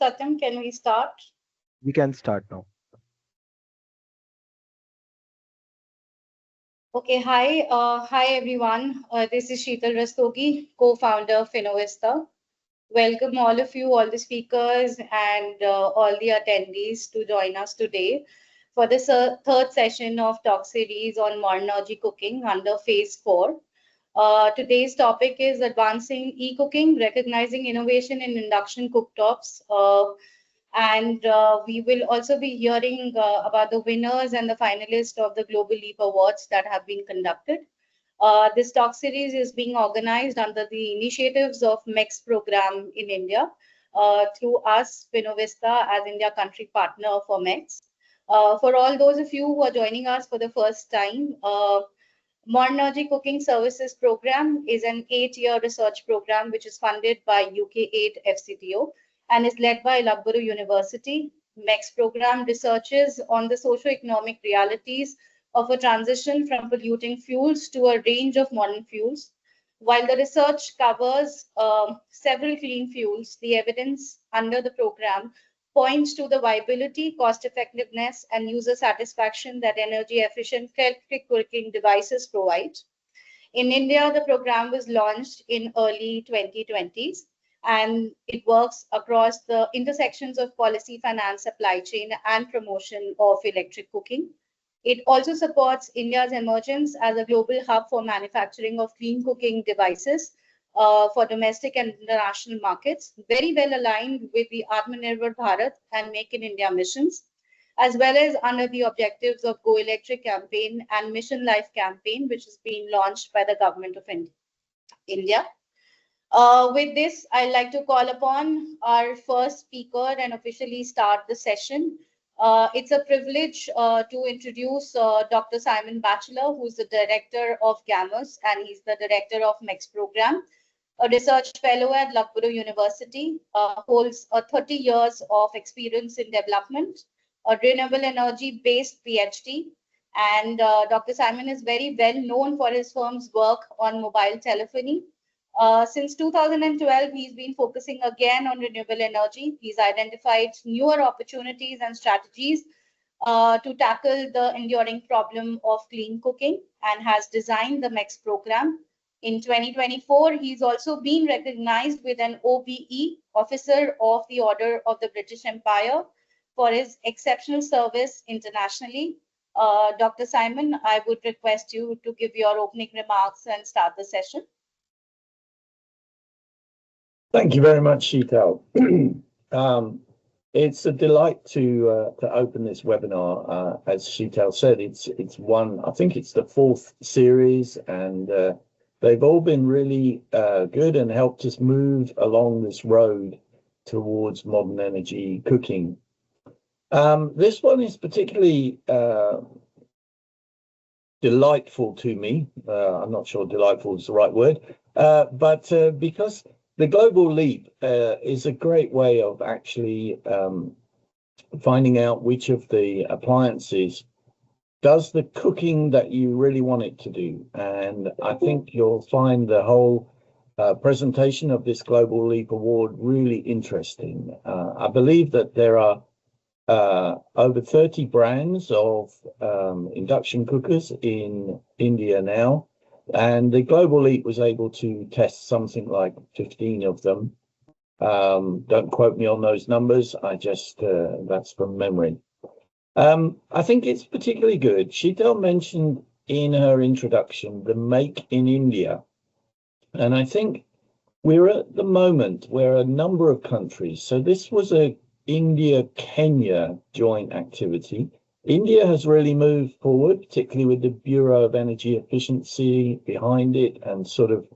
Satyam, can we start? We can start now. Okay, hi everyone. This is Sheetal Rastogi, co-founder of Finovista. Welcome all of you, all the speakers and all the attendees to join us today for the third session of talk series on modern energy cooking under phase 4. Today's topic is advancing e-cooking, recognizing innovation in induction cooktops. And we will also be hearing about the winners and the finalists of the Global Leap Awards that have been conducted. This talk series is being organized under the initiatives of MECS program in India through us, Finovista, as India country partner for MECS. For all those of you who are joining us for the first time, Modern Energy Cooking Services Program is an 8-year research program which is funded by UK8 FCTO and is led by Loughborough University. MECS program researches on the socio-economic realities of a transition from polluting fuels to a range of modern fuels. While the research covers several clean fuels, the evidence under the program points to the viability, cost effectiveness, and user satisfaction that energy efficient electric cooking devices provide. In India, the program was launched in early 2020s, and it works across the intersections of policy, finance, supply chain, and promotion of electric cooking. It also supports India's emergence as a global hub for manufacturing of clean cooking devices for domestic and international markets, very well aligned with the Atmanirbhar Bharat and Make in India missions, as well as under the objectives of Go Electric campaign and Mission Life campaign, which is being launched by the government of India. With this, I'd like to call upon our first speaker and officially start the session. It's a privilege to introduce Dr. Simon Batchelor, who's the director of GAMUS, and he's the director of MECS program, a research fellow at Loughborough University, holds 30 years of experience in development, a renewable energy-based PhD, and Dr. Simon is very well known for his firm's work on mobile telephony. Since 2012, he's been focusing again on renewable energy. He's identified newer opportunities and strategies to tackle the enduring problem of clean cooking and has designed the MECS program. In 2024, he's also been recognized with an OBE, Officer of the Order of the British Empire, for his exceptional service internationally. Dr. Simon, I would request you to give your opening remarks and start the session. Thank you very much, Sheetal. It's a delight to open this webinar. As Sheetal said, it's one. I think it's the 4th series, and they've all been really good and helped us move along this road towards modern energy cooking. This one is particularly delightful to me. I'm not sure delightful is the right word, but because the global leap is a great way of actually finding out which of the appliances does the cooking that you really want it to do. And I think you'll find the whole presentation of this Global Leap Award really interesting. I believe that there are over 30 brands of induction cookers in India now. And the Global Leap was able to test something like 15 of them. Don't quote me on those numbers. I just, that's from memory. I think it's particularly good. Sheetal mentioned in her introduction the Make in India. And I think we're at the moment where a number of countries, so this was a India-Kenya joint activity. India has really moved forward, particularly with the Bureau of Energy Efficiency behind it and sort of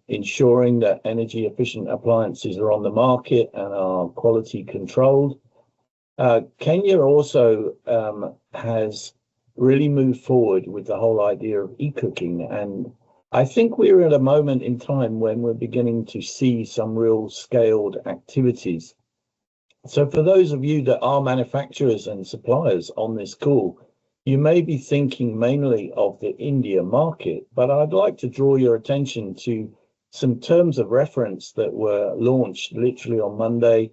ensuring that energy efficient appliances are on the market and are quality controlled. Kenya also has really moved forward with the whole idea of e-cooking. And I think we're at a moment in time when we're beginning to see some real scaled activities. So for those of you that are manufacturers and suppliers on this call, you may be thinking mainly of the India market, but I'd like to draw your attention to some terms of reference that were launched literally on Monday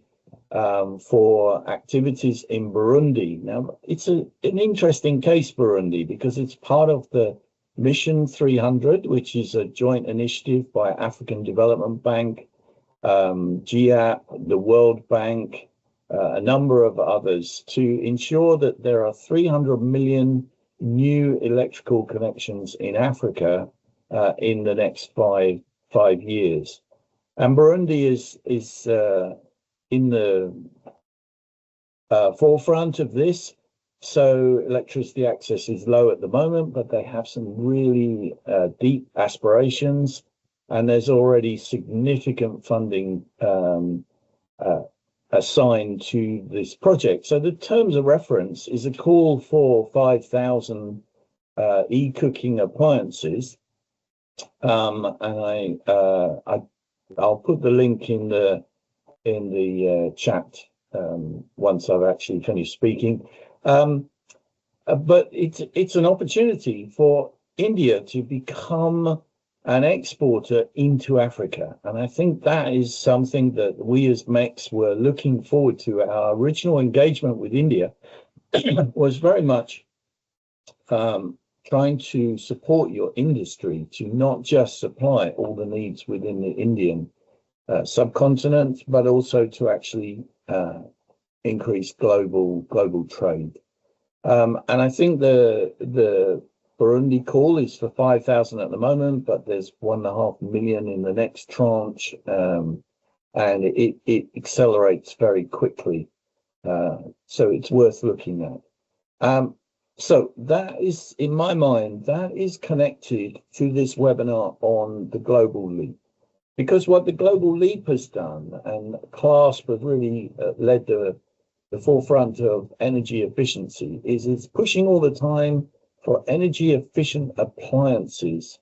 for activities in Burundi. Now, it's an interesting case, Burundi, because it's part of the Mission 300, which is a joint initiative by African Development Bank, GAP, the World Bank, a number of others, to ensure that there are 300 million new electrical connections in Africa in the next five years. And Burundi is in the forefront of this. So electricity access is low at the moment, but they have some really deep aspirations, and there's already significant funding assigned to this project. So the terms of reference is a call for 5,000 eCooking appliances, and I'll put the link in the chat once I've actually finished speaking. But it's an opportunity for India to become an exporter into Africa. And I think that is something that we as MECS were looking forward to. Our original engagement with India was very much trying to support your industry to not just supply all the needs within the Indian subcontinent, but also to actually increase global trade. And I think the Burundi call is for 5,000 at the moment, but there's 1.5 million in the next tranche, and it accelerates very quickly. So it's worth looking at. So that is, in my mind, that is connected to this webinar on the Global Leap. Because what the Global Leap has done, and CLASP have really led the forefront of energy efficiency, is it's pushing all the time for energy efficient appliances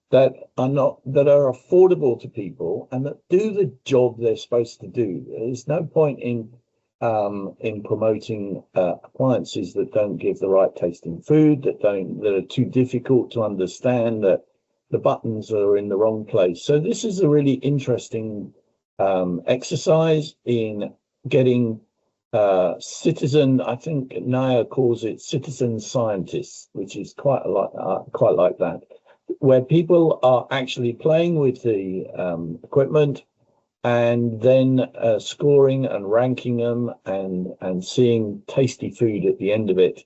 that are affordable to people and that do the job they're supposed to do. There's no point in promoting appliances that don't give the right tasting food, that are too difficult to understand, that the buttons are in the wrong place. So this is a really interesting exercise in getting citizen, I think Naya calls it citizen scientists, which is quite like that, where people are actually playing with the equipment and then scoring and ranking them and seeing tasty food at the end of it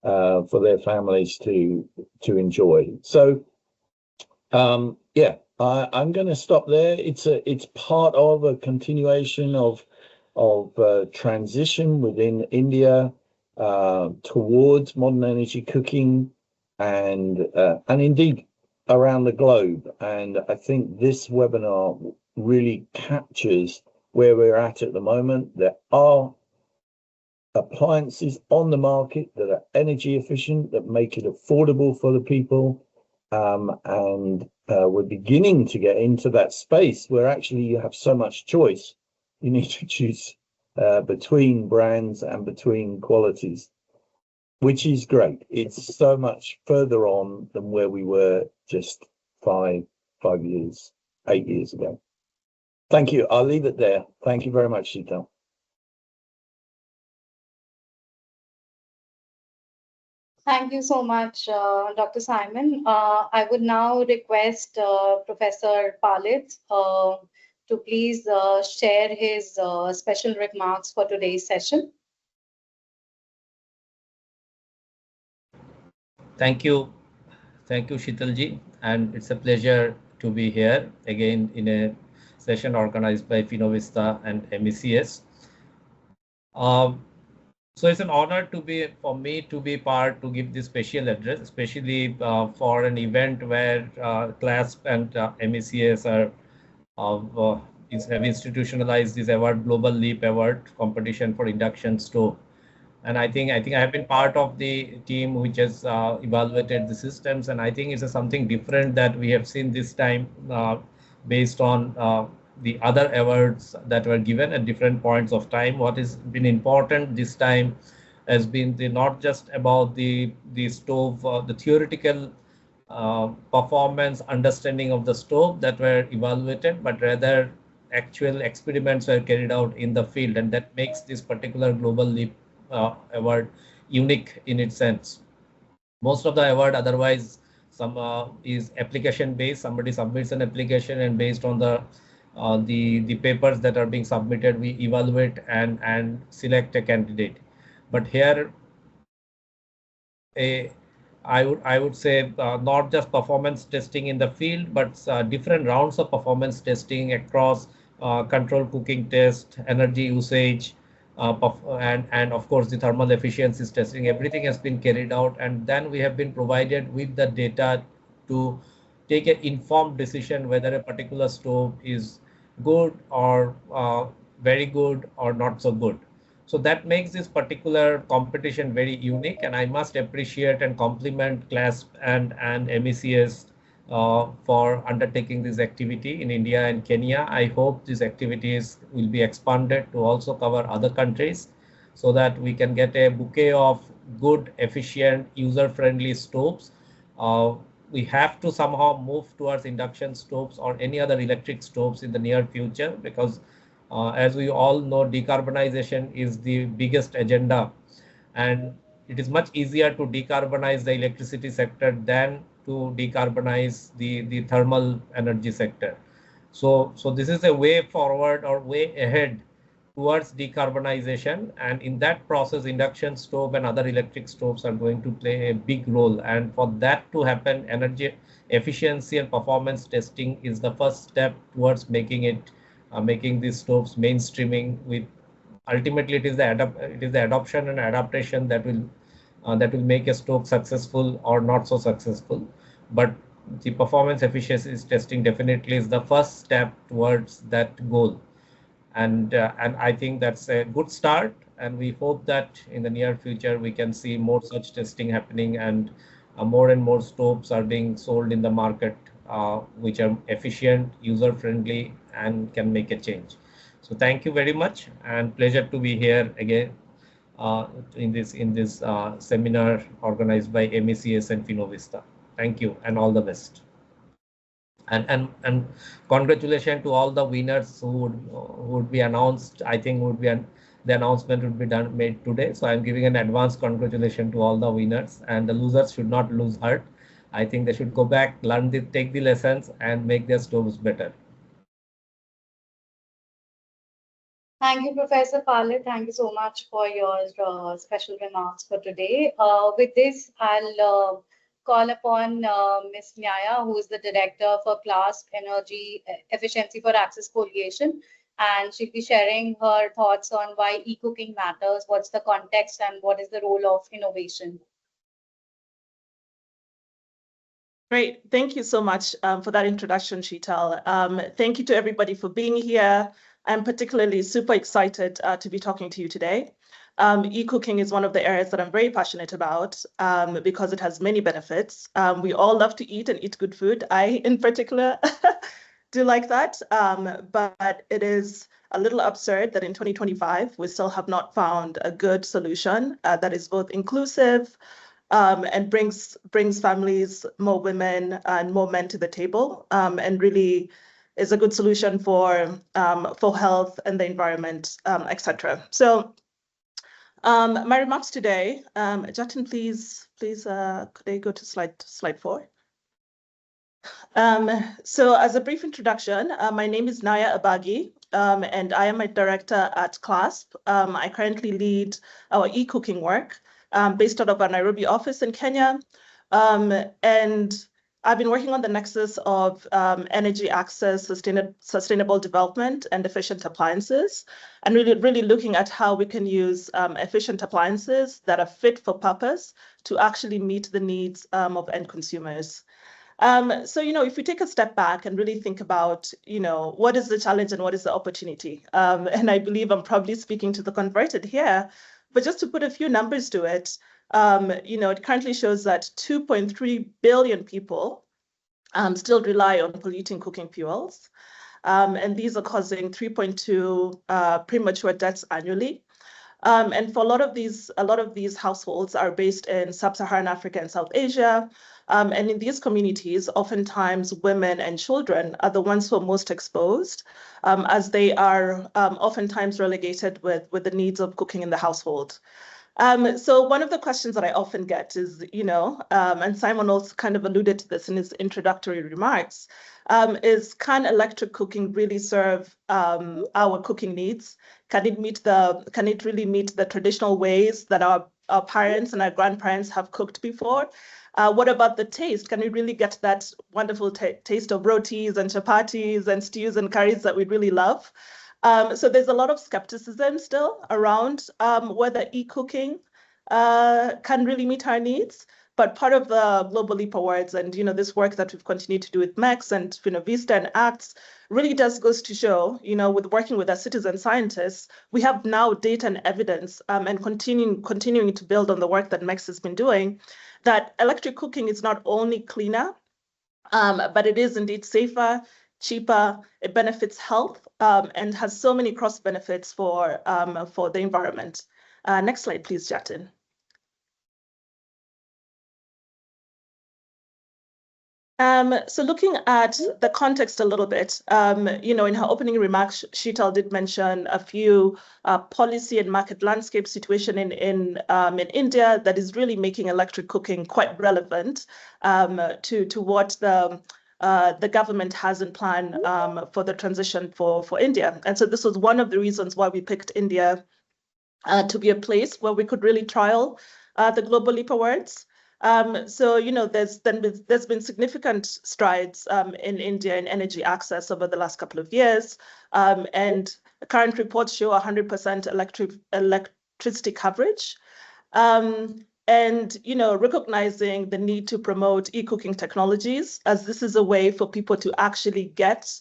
for their families to enjoy. So yeah, I'm going to stop there. It's part of a continuation of transition within India towards modern energy cooking and indeed around the globe. And I think this webinar really captures where we're at the moment. There are appliances on the market that are energy efficient, that make it affordable for the people. And we're beginning to get into that space where actually you have so much choice. You need to choose between brands and between qualities, which is great. It's so much further on than where we were just 8 years ago. Thank you. I'll leave it there. Thank you very much, Sheetal. Thank you so much, Dr. Simon. I would now request Professor Palit to please share his special remarks for today's session. Thank you, Sheetalji, and it's a pleasure to be here again in a session organized by Finovista and MECS. So it's an honor for me to be part to give this special address, especially for an event where CLASP and MECS have institutionalized this award, Global Leap Award competition for induction stove. And I think I have been part of the team which has evaluated the systems, and I think it's something different that we have seen this time based on the other awards that were given at different points of time. What has been important this time has been not just about the stove, the theoretical performance understanding of the stove that were evaluated, but rather actual experiments were carried out in the field, and that makes this particular Global Leap award unique in its sense. Most of the award otherwise is application based. Somebody submits an application, and based on the papers that are being submitted, we evaluate and select a candidate. But here, I would say not just performance testing in the field, but different rounds of performance testing across control cooking test, energy usage, and of course the thermal efficiencies testing. Everything has been carried out, and then we have been provided with the data to take an informed decision whether a particular stove is good or very good or not so good. So that makes this particular competition very unique, and I must appreciate and compliment CLASP and MECS for undertaking this activity in India and Kenya. I hope these activities will be expanded to also cover other countries so that we can get a bouquet of good, efficient, user-friendly stoves. We have to somehow move towards induction stoves or any other electric stoves in the near future, because as we all know, decarbonization is the biggest agenda, and it is much easier to decarbonize the electricity sector than to decarbonize the thermal energy sector. So this is a way forward or way ahead towards decarbonization, and in that process, induction stove and other electric stoves are going to play a big role. And for that to happen, energy efficiency and performance testing is the first step towards making these stoves mainstreaming. With ultimately, it is the adoption and adaptation that will make a stove successful or not so successful. But the performance efficiency testing definitely is the first step towards that goal, and I think that's a good start. And we hope that in the near future we can see more such testing happening, and more and more stoves are being sold in the market, which are efficient, user-friendly, and can make a change. So thank you very much, and pleasure to be here again in this seminar organized by MECS and Finovista. Thank you, and all the best. And congratulations to all the winners who would be announced. I think the announcement would be made today. So I'm giving an advance congratulations to all the winners, and the losers should not lose heart. I think they should go back, take the lessons, and make their stoves better. Thank you, Professor Palit. Thank you so much for your special remarks for today. With this, I'll call upon Ms. Nyaya, who is the Director for CLASP Energy Efficiency for Access Coalition, and she'll be sharing her thoughts on why eCooking matters, what's the context, and what is the role of innovation. Great. Thank you so much for that introduction, Sheetal. Thank you to everybody for being here. I'm particularly super excited to be talking to you today. E-cooking is one of the areas that I'm very passionate about because it has many benefits. We all love to eat and eat good food. I, in particular, do like that. But it is a little absurd that in 2025, we still have not found a good solution that is both inclusive and brings families, more women and more men to the table, and really is a good solution for health and the environment, etc. So my remarks today, Jatin, please, could I go to slide 4? So as a brief introduction, my name is Naya Abagi, and I am a director at CLASP. I currently lead our e-cooking work based out of our Nairobi office in Kenya. And I've been working on the nexus of energy access, sustainable development, and efficient appliances, and really looking at how we can use efficient appliances that are fit for purpose to actually meet the needs of end consumers. So, if we take a step back and really think about, what is the challenge and what is the opportunity? And I believe I'm probably speaking to the converted here, but just to put a few numbers to it, it currently shows that 2.3 billion people still rely on polluting cooking fuels. And these are causing 3.2 premature deaths annually. And for a lot of these households are based in sub-Saharan Africa and South Asia. And in these communities, oftentimes women and children are the ones who are most exposed, as they are oftentimes relegated with the needs of cooking in the household. So one of the questions that I often get is, and Simon also kind of alluded to this in his introductory remarks, is can electric cooking really serve our cooking needs? Can it really meet the traditional ways that our parents and our grandparents have cooked before? What about the taste? Can we really get that wonderful taste of rotis and chapatis and stews and curries that we really love? So there's a lot of skepticism still around whether e-cooking can really meet our needs. But part of the Global Leap Awards and this work that we've continued to do with MECS and Finovista and ACTS really goes to show, with working with our citizen scientists, we have now data and evidence and continuing to build on the work that MECS has been doing, that electric cooking is not only cleaner, but it is indeed safer, cheaper, it benefits health, and has so many cross benefits for the environment. Next slide, please, Jatin. So looking at the context a little bit, in her opening remarks, Sheetal did mention a few policy and market landscape situation in India that is really making electric cooking quite relevant to what the government has in plan for the transition for India. And so this was one of the reasons why we picked India to be a place where we could really trial the Global Leap Awards. So, there's been significant strides in India in energy access over the last couple of years. And current reports show 100% electricity coverage. And, recognizing the need to promote e-cooking technologies, as this is a way for people to actually get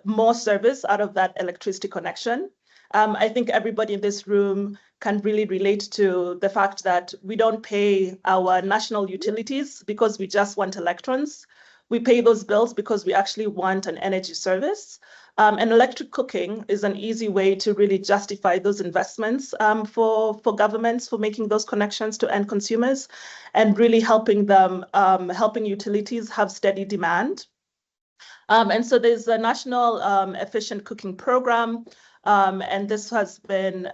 more service out of that electricity connection. I think everybody in this room can really relate to the fact that we don't pay our national utilities because we just want electrons. We pay those bills because we actually want an energy service. And electric cooking is an easy way to really justify those investments for governments for making those connections to end consumers and really helping utilities have steady demand. And so there's a national efficient cooking program. And this has been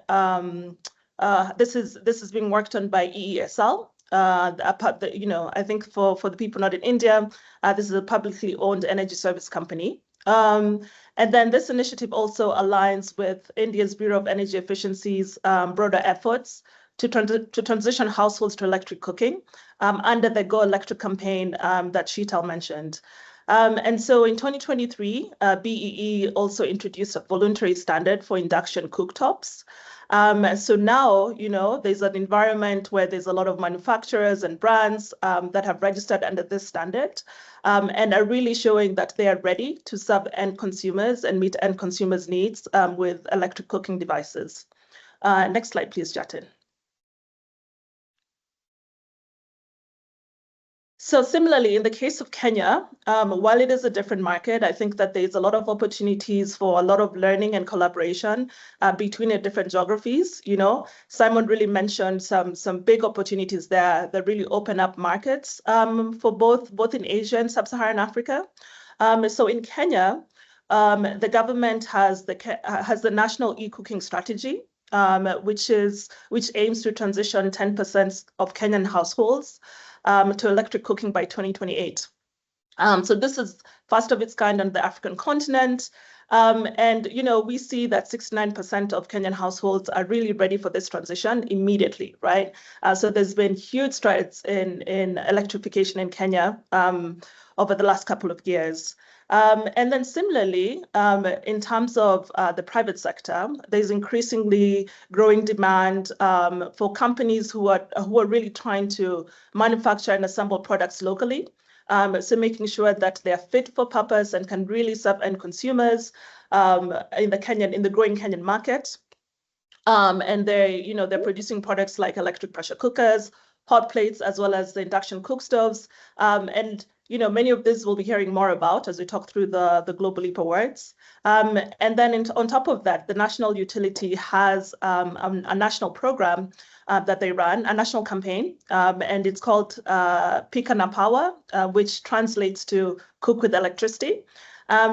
this is being worked on by EESL. I think for the people not in India, this is a publicly owned energy service company. And then this initiative also aligns with India's Bureau of Energy Efficiency's broader efforts to transition households to electric cooking under the Go Electric campaign that Sheetal mentioned. And so in 2023, BEE also introduced a voluntary standard for induction cooktops. So now, there's an environment where there's a lot of manufacturers and brands that have registered under this standard and are really showing that they are ready to serve end consumers and meet end consumers' needs with electric cooking devices. Next slide, please, Jatin. So similarly, in the case of Kenya, while it is a different market, I think that there's a lot of opportunities for a lot of learning and collaboration between the different geographies. Simon really mentioned some big opportunities there that really open up markets for both in Asia and sub-Saharan Africa. So in Kenya, the government has the national e-cooking strategy, which aims to transition 10% of Kenyan households to electric cooking by 2028. So this is first of its kind on the African continent. And, we see that 69% of Kenyan households are really ready for this transition immediately, right? So there's been huge strides in electrification in Kenya over the last couple of years. And then similarly, in terms of the private sector, there's increasingly growing demand for companies who are really trying to manufacture and assemble products locally. So making sure that they're fit for purpose and can really serve end consumers in the growing Kenyan market. And they're producing products like electric pressure cookers, hot plates, as well as the induction cookstoves. And many of these we'll be hearing more about as we talk through the Global Leap Awards. And then on top of that, the national utility has a national program that they run, a national campaign, and it's called Pika na Power, which translates to Cook with Electricity.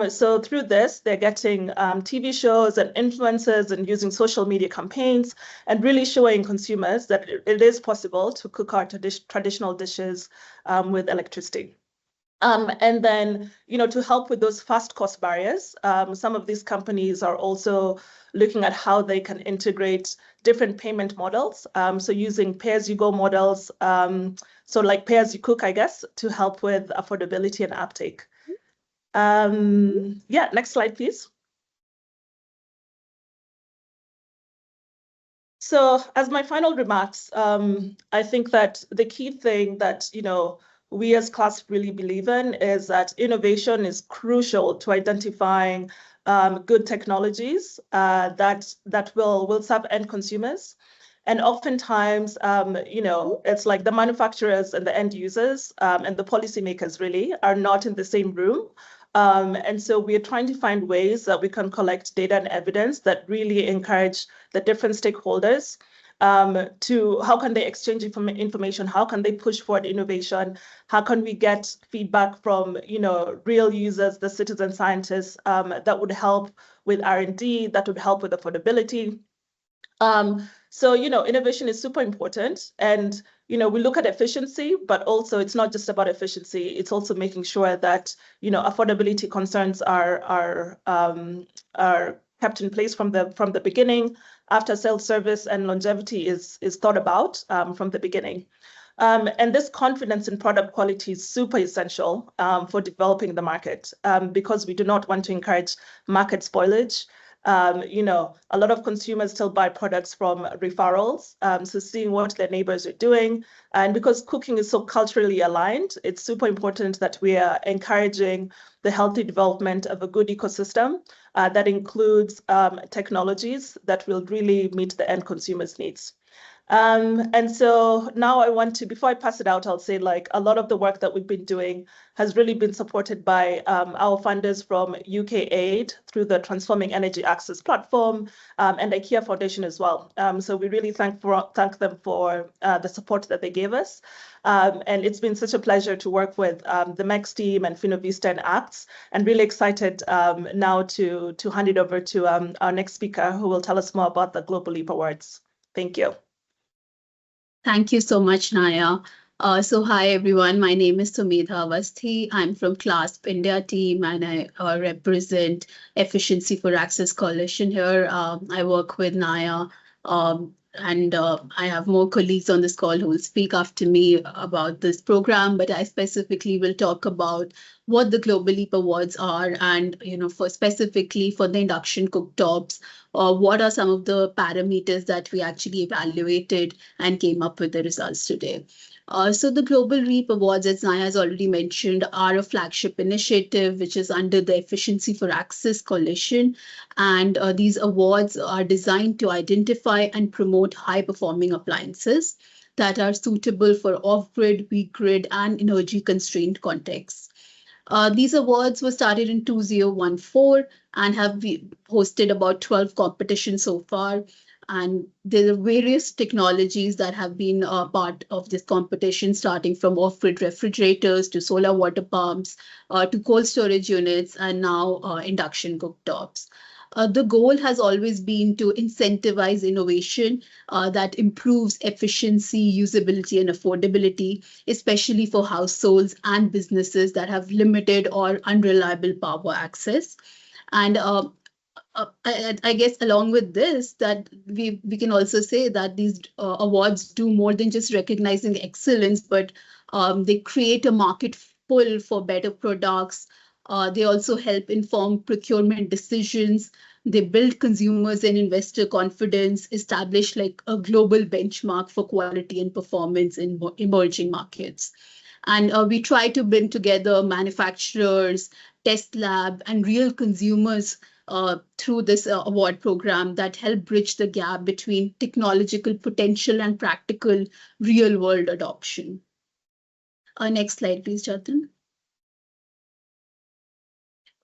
So through this, they're getting TV shows and influencers and using social media campaigns and really showing consumers that it is possible to cook our traditional dishes with electricity. And then, to help with those fast cost barriers, some of these companies are also looking at how they can integrate different payment models. So using pay-as-you-go models, so like pay-as-you-cook, I guess, to help with affordability and uptake. Yeah, next slide, please. So as my final remarks, I think that the key thing that, we as CLASP really believe in is that innovation is crucial to identifying good technologies that will serve end consumers. And oftentimes, it's like the manufacturers and the end users and the policymakers really are not in the same room. And so we're trying to find ways that we can collect data and evidence that really encourage the different stakeholders to how can they exchange information, how can they push forward innovation, how can we get feedback from real users, the citizen scientists that would help with R&D, that would help with affordability. So innovation is super important, and we look at efficiency, but also it's not just about efficiency. It's also making sure that affordability concerns are kept in place from the beginning. After sales service and longevity is thought about from the beginning. And this confidence in product quality is super essential for developing the market because we do not want to encourage market spoilage. A lot of consumers still buy products from referrals, so seeing what their neighbors are doing. And because cooking is so culturally aligned, it's super important that we are encouraging the healthy development of a good ecosystem that includes technologies that will really meet the end consumer's needs. And so now I want to, before I pass it out, I'll say like a lot of the work that we've been doing has really been supported by our funders from UK Aid through the Transforming Energy Access platform and IKEA Foundation as well. So we really thank them for the support that they gave us. And it's been such a pleasure to work with the MECS team and Finovista and ACTS, and really excited now to hand it over to our next speaker who will tell us more about the Global Leap Awards. Thank you. Thank you so much, Naya. So hi, everyone. My name is Sumedha Avasthi. I'm from CLASP India team, and I represent Efficiency for Access Coalition here. I work with Naya, and I have more colleagues on this call who will speak after me about this program, but I specifically will talk about what the Global Leap Awards are, and specifically for the Induction Cooktops, what are some of the parameters that we actually evaluated and came up with the results today. So the Global Leap Awards, as Naya has already mentioned, are a flagship initiative which is under the Efficiency for Access Coalition. And these awards are designed to identify and promote high-performing appliances that are suitable for off-grid, weak-grid, and energy-constrained contexts. These awards were started in 2014 and have hosted about 12 competitions so far. And there are various technologies that have been part of this competition, starting from off-grid refrigerators to solar water pumps to cold storage units, and now induction cooktops. The goal has always been to incentivize innovation that improves efficiency, usability, and affordability, especially for households and businesses that have limited or unreliable power access. And I guess along with this, that we can also say that these awards do more than just recognizing excellence, but they create a market pull for better products. They also help inform procurement decisions. They build consumers and investor confidence, establish like a global benchmark for quality and performance in emerging markets. And we try to bring together manufacturers, test lab, and real consumers through this award program that help bridge the gap between technological potential and practical real-world adoption. Next slide, please, Jatin.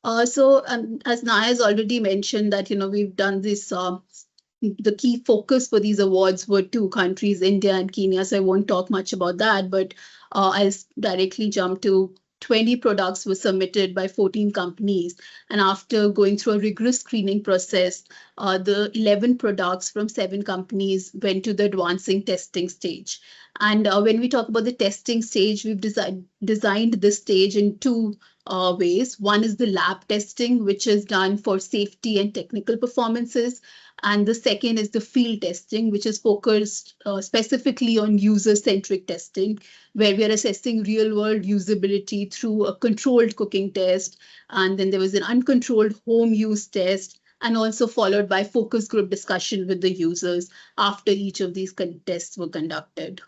As Naya has already mentioned that, we've done this, the key focus for these awards were two countries, India and Kenya. So I won't talk much about that, but I'll directly jump to 20 products were submitted by 14 companies. And after going through a rigorous screening process, the 11 products from 7 companies went to the advancing testing stage. And when we talk about the testing stage, we've designed this stage in two ways. One is the lab testing, which is done for safety and technical performances. And the second is the field testing, which is focused specifically on user-centric testing, where we are assessing real-world usability through a controlled cooking test. And then there was an uncontrolled home use test, and also followed by focus group discussion with the users after each of these tests were conducted.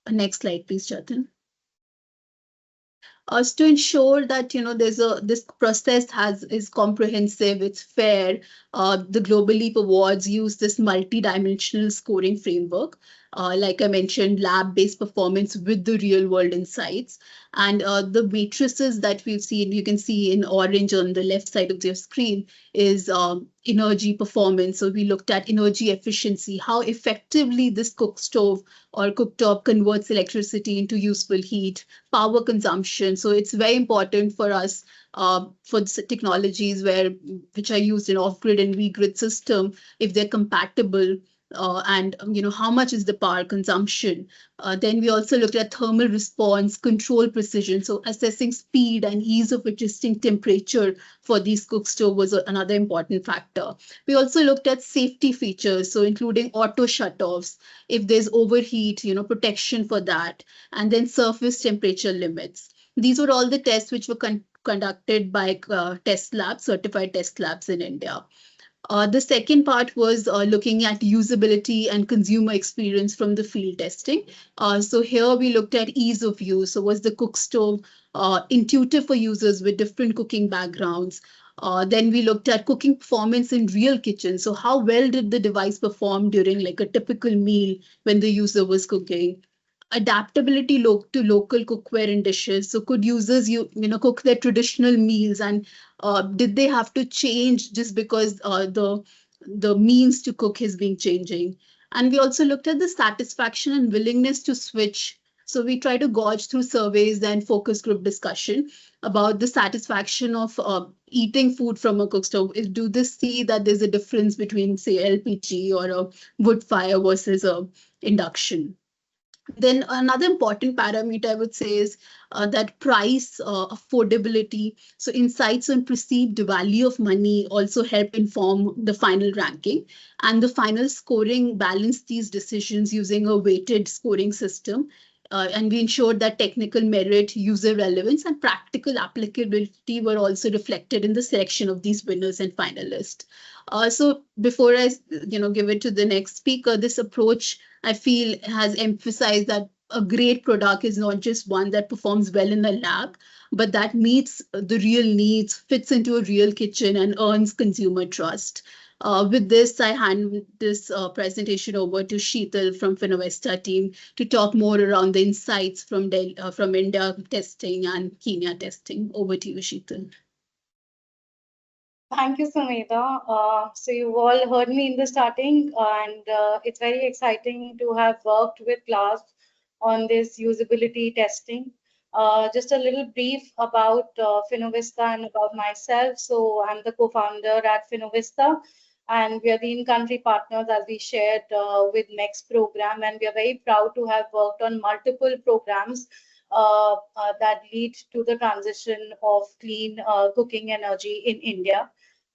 Next slide, please, Jatin. To ensure that this process is comprehensive, it's fair. The Global Leap Awards use this multi-dimensional scoring framework. Like I mentioned, lab-based performance with the real-world insights. And the matrices that we've seen, you can see in orange on the left side of your screen, is energy performance. So we looked at energy efficiency, how effectively this cook stove or cooktop converts electricity into useful heat, power consumption. So it's very important for us for technologies which are used in off-grid and V-grid system, if they're compatible. And how much is the power consumption. Then we also looked at thermal response, control precision. So assessing speed and ease of adjusting temperature for these cook stove was another important factor. We also looked at safety features, so including auto shutoffs, if there's overheat, protection for that, and then surface temperature limits. These were all the tests which were conducted by certified test labs in India. The second part was looking at usability and consumer experience from the field testing. So here we looked at ease of use. So was the cook stove intuitive for users with different cooking backgrounds? Then we looked at cooking performance in real kitchens. So how well did the device perform during like a typical meal when the user was cooking? Adaptability to local cookware and dishes. So could users cook their traditional meals, and did they have to change just because the means to cook is being changing? And we also looked at the satisfaction and willingness to switch. So we try to gauge through surveys and focus group discussion about the satisfaction of eating food from a cook stove. Do they see that there's a difference between, say, LPG or a wood fire versus a induction? Then another important parameter I would say is that price, affordability. So insights on perceived value of money also help inform the final ranking. And the final scoring balanced these decisions using a weighted scoring system. And we ensured that technical merit, user relevance, and practical applicability were also reflected in the selection of these winners and finalists. So before I give it to the next speaker, this approach I feel has emphasized that a great product is not just one that performs well in a lab, but that meets the real needs, fits into a real kitchen, and earns consumer trust. With this, I hand this presentation over to Sheetal from Finovista team to talk more around the insights from India testing and Kenya testing. Over to you, Sheetal. Thank you, Sumedha. So you've all heard me in the starting, and it's very exciting to have worked with CLASP on this usability testing. Just a little brief about Finovista and about myself. So I'm the co-founder at Finovista, and we are the in-country partners, as we shared, with MECS program, and we are very proud to have worked on multiple programs that lead to the transition of clean cooking energy in India.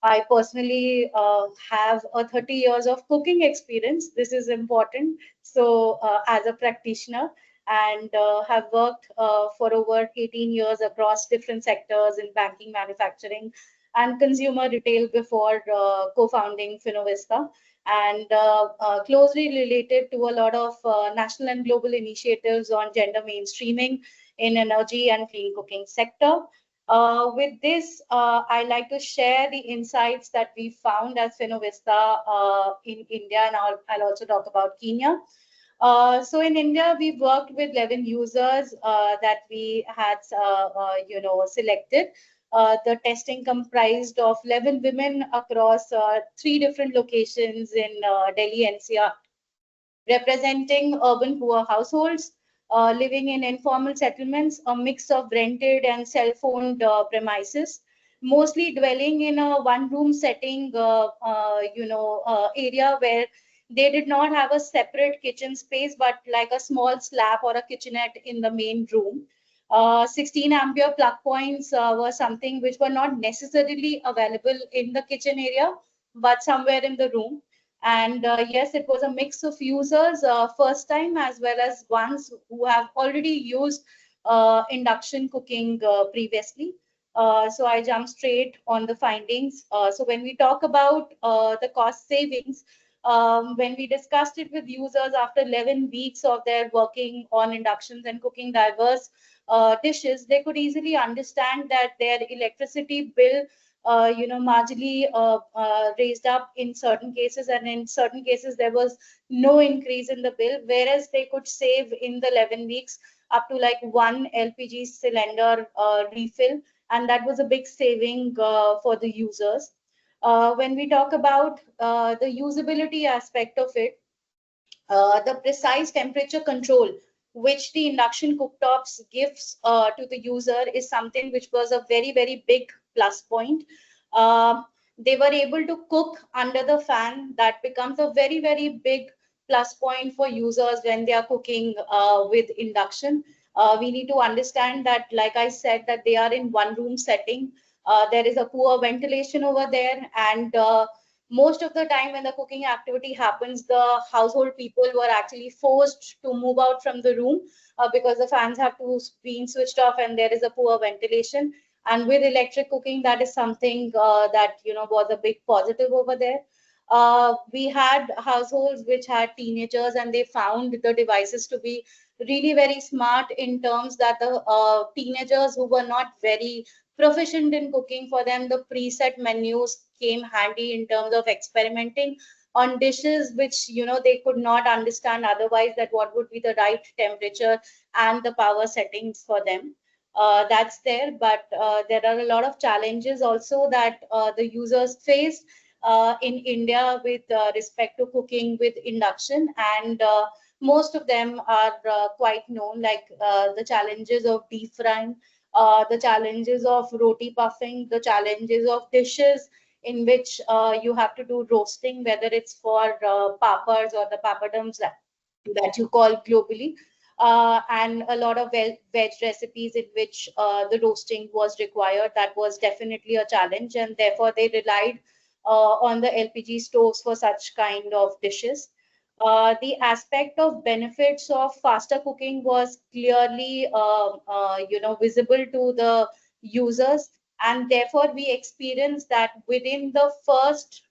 I personally have a 30 years of cooking experience. This is important. So as a practitioner, and have worked for over 18 years across different sectors in banking, manufacturing, and consumer retail before co-founding Finovista, and closely related to a lot of national and global initiatives on gender mainstreaming in energy and clean cooking sector. With this, I like to share the insights that we found as Finovista in India, and I'll also talk about Kenya. So in India, we've worked with 11 users that we had, selected. The testing comprised of 11 women across 3 different locations in Delhi NCR, representing urban poor households living in informal settlements, a mix of rented and self-owned premises, mostly dwelling in a one-room setting, area where they did not have a separate kitchen space, but like a small slab or a kitchenette in the main room. 16 ampere plug points were something which were not necessarily available in the kitchen area, but somewhere in the room. And yes, it was a mix of users, first time as well as ones who have already used induction cooking previously. So I jump straight on the findings. So when we talk about the cost savings, when we discussed it with users after 11 weeks of their working on inductions and cooking diverse dishes, they could easily understand that their electricity bill marginally raised up in certain cases, and in certain cases there was no increase in the bill, whereas they could save in the 11 weeks up to like 1 LPG cylinder refill, and that was a big saving for the users. When we talk about the usability aspect of it, the precise temperature control which the induction cooktops gives to the user is something which was a very, very big plus point. They were able to cook under the fan. That becomes a very, very big plus point for users when they are cooking with induction. We need to understand that, like I said, that they are in one room setting. There is a poor ventilation over there, and most of the time when the cooking activity happens, the household people were actually forced to move out from the room because the fans have to be switched off and there is a poor ventilation. And with electric cooking, that is something that was a big positive over there. We had households which had teenagers, and they found the devices to be really very smart in terms that the teenagers who were not very proficient in cooking, for them the preset menus came handy in terms of experimenting on dishes which they could not understand otherwise, that what would be the right temperature and the power settings for them. That's there, but there are a lot of challenges also that the users faced in India with respect to cooking with induction, and most of them are quite known, like the challenges of deep frying, the challenges of roti puffing, the challenges of dishes in which you have to do roasting, whether it's for papads or the papadums that you call globally, and a lot of veg recipes in which the roasting was required. That was definitely a challenge, and therefore they relied on the LPG stoves for such kind of dishes. The aspect of benefits of faster cooking was clearly, visible to the users, and therefore we experienced that within the first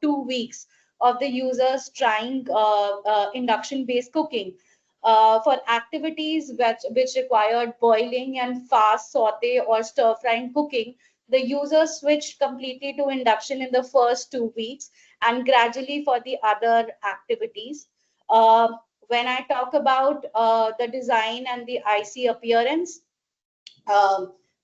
2 weeks of the users trying induction-based cooking. For activities which required boiling and fast saute or stir-frying cooking, the users switched completely to induction in the first 2 weeks, and gradually for the other activities. When I talk about the design and the IC appearance,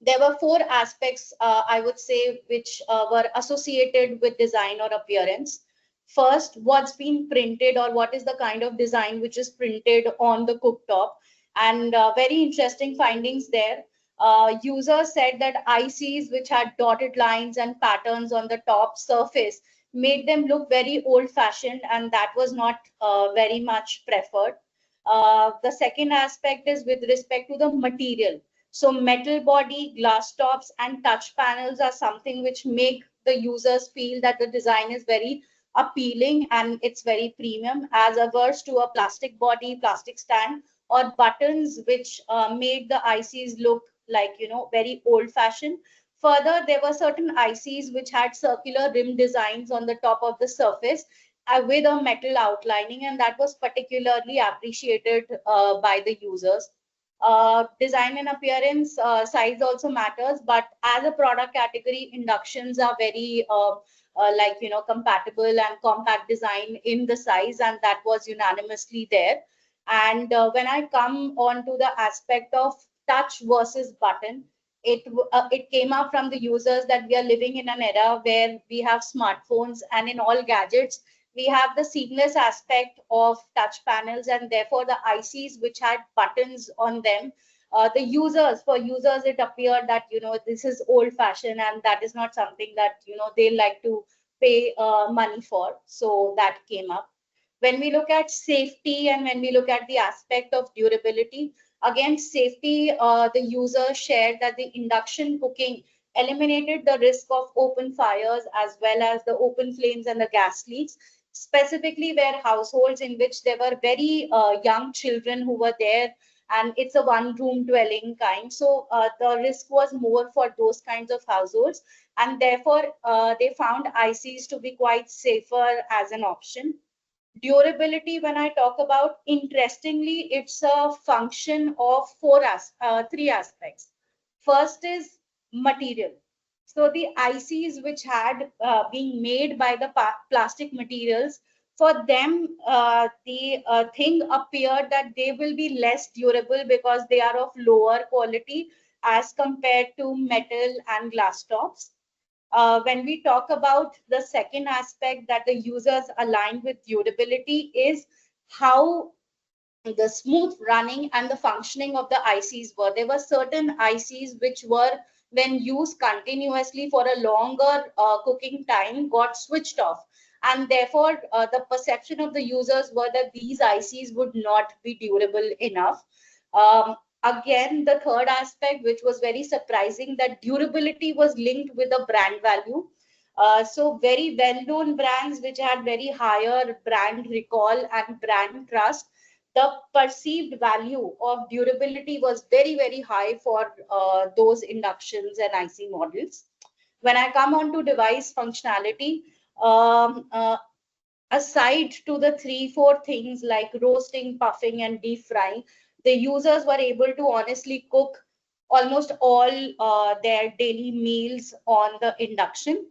there were 4 aspects, I would say, which were associated with design or appearance. First, what's been printed, or what is the kind of design which is printed on the cooktop, and very interesting findings there. Users said that ICs which had dotted lines and patterns on the top surface made them look very old-fashioned, and that was not very much preferred. The second aspect is with respect to the material. So metal body, glass tops, and touch panels are something which make the users feel that the design is very appealing and it's very premium, as averse to a plastic body, plastic stand, or buttons which made the ICs look like, very old-fashioned. Further, there were certain ICs which had circular rim designs on the top of the surface with a metal outlining, and that was particularly appreciated by the users. Design and appearance, size also matters, but as a product category, inductions are very compatible and compact design in the size, and that was unanimously there. And when I come on to the aspect of touch versus button, it came up from the users that we are living in an era where we have smartphones, and in all gadgets we have the seamless aspect of touch panels, and therefore the ICs which had buttons on them, for users it appeared that this is old fashioned, and that is not something that they like to pay money for. So that came up. When we look at safety and when we look at the aspect of durability, again, safety, the user shared that the induction cooking eliminated the risk of open fires as well as the open flames and the gas leaks, specifically where households in which there were very young children who were there, and it's a one-room dwelling kind. So the risk was more for those kinds of households, and therefore they found ICs to be quite safer as an option. Durability, when I talk about, interestingly, it's a function of three aspects. First is material. So the ICs which had been made by the plastic materials, for them, the thing appeared that they will be less durable because they are of lower quality as compared to metal and glass tops. When we talk about the second aspect that the users aligned with durability is how the smooth running and the functioning of the ICs were. There were certain ICs which were, when used continuously for a longer cooking time, got switched off. And therefore, the perception of the users were that these ICs would not be durable enough. Again, the third aspect, which was very surprising, that durability was linked with the brand value. So very well-known brands which had very higher brand recall and brand trust, the perceived value of durability was very, very high for those inductions and IC models. When I come on to device functionality, aside to the 3-4 things like roasting, puffing, and deep frying, the users were able to honestly cook almost all their daily meals on the induction.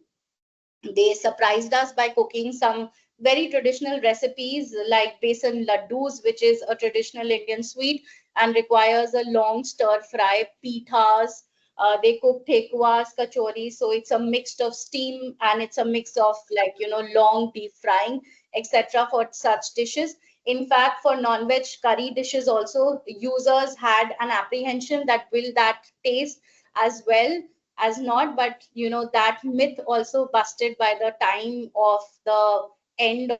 They surprised us by cooking some very traditional recipes like besan laddus, which is a traditional Indian sweet and requires a long stir fry, pithas. They cook thekuas, kachoris, so it's a mix of steam and it's a mix of long deep frying, etc. for such dishes. In fact, for non-veg curry dishes also, users had an apprehension that will that taste as well as not, but that myth also busted by the time of the end of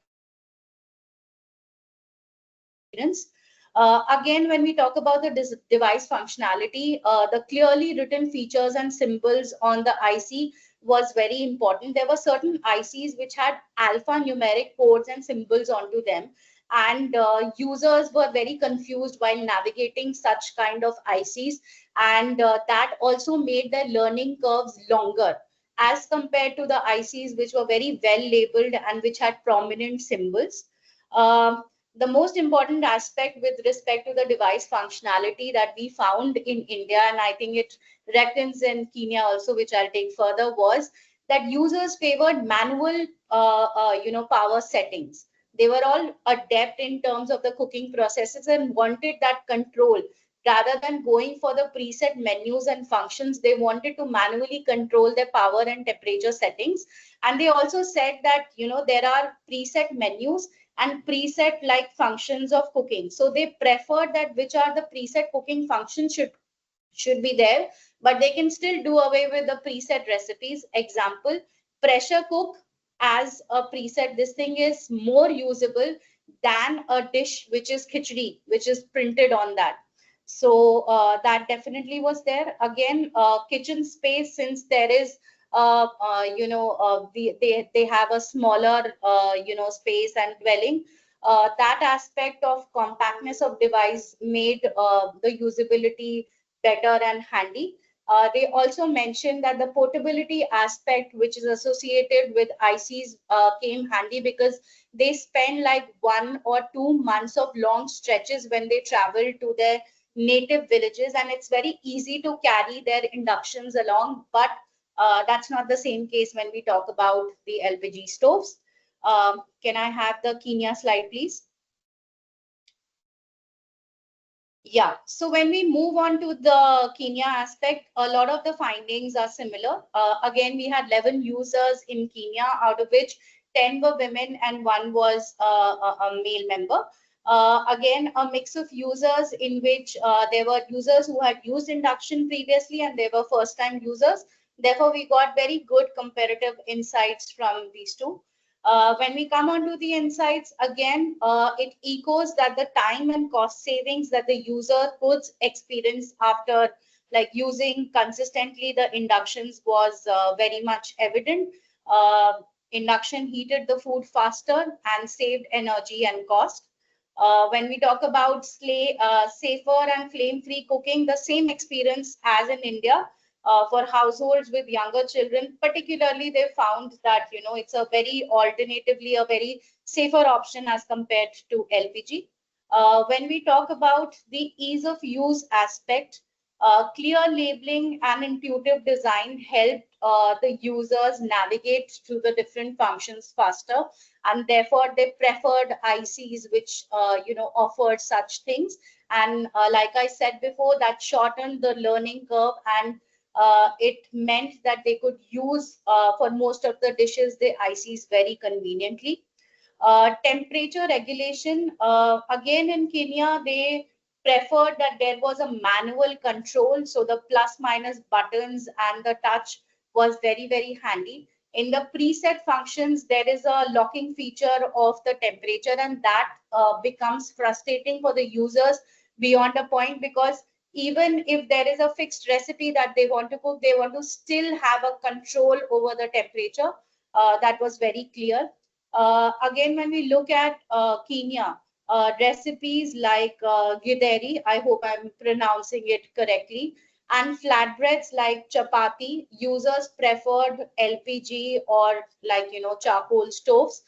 experience. Again, when we talk about the device functionality, the clearly written features and symbols on the IC was very important. There were certain ICs which had alphanumeric codes and symbols onto them, and users were very confused while navigating such kind of ICs, and that also made their learning curves longer as compared to the ICs which were very well labeled and which had prominent symbols. The most important aspect with respect to the device functionality that we found in India, and I think it reckons in Kenya also, which I'll take further, was that users favored manual power settings. They were all adept in terms of the cooking processes and wanted that control. Rather than going for the preset menus and functions, they wanted to manually control their power and temperature settings. And they also said that there are preset menus and preset like functions of cooking. So they preferred that which are the preset cooking functions should be there, but they can still do away with the preset recipes. Example, pressure cook as a preset. This thing is more usable than a dish which is khichdi, which is printed on that. So that definitely was there. Again, kitchen space, since there is they have a smaller space and dwelling, that aspect of compactness of device made the usability better and handy. They also mentioned that the portability aspect, which is associated with ICs, came handy because they spend like 1 or 2 months of long stretches when they travel to their native villages, and it's very easy to carry their inductions along. But that's not the same case when we talk about the LPG stoves. Can I have the Kenya slide, please? Yeah, so when we move on to the Kenya aspect, a lot of the findings are similar. Again, we had 11 users in Kenya, out of which 10 were women and one was a male member. Again, a mix of users in which there were users who had used induction previously and they were first-time users. Therefore, we got very good comparative insights from these two. When we come on to the insights, again, it echoes that the time and cost savings that the user could experience after like using consistently the inductions was very much evident. Induction heated the food faster and saved energy and cost. When we talk about safer and flame-free cooking, the same experience as in India. For households with younger children, particularly, they found that it's a very alternatively a very safer option as compared to LPG. When we talk about the ease of use aspect, clear labeling and intuitive design helped the users navigate through the different functions faster, and therefore they preferred ICs which offered such things. And like I said before, that shortened the learning curve, and it meant that they could use for most of the dishes the ICs very conveniently. Temperature regulation, again in Kenya, they preferred that there was a manual control. So the plus minus buttons and the touch was very, very handy. In the preset functions, there is a locking feature of the temperature, and that becomes frustrating for the users beyond a point, because even if there is a fixed recipe that they want to cook, they want to still have a control over the temperature. That was very clear. Again, when we look at Kenya, recipes like githeri, I hope I'm pronouncing it correctly, and flatbreads like chapati, users preferred LPG or charcoal stoves,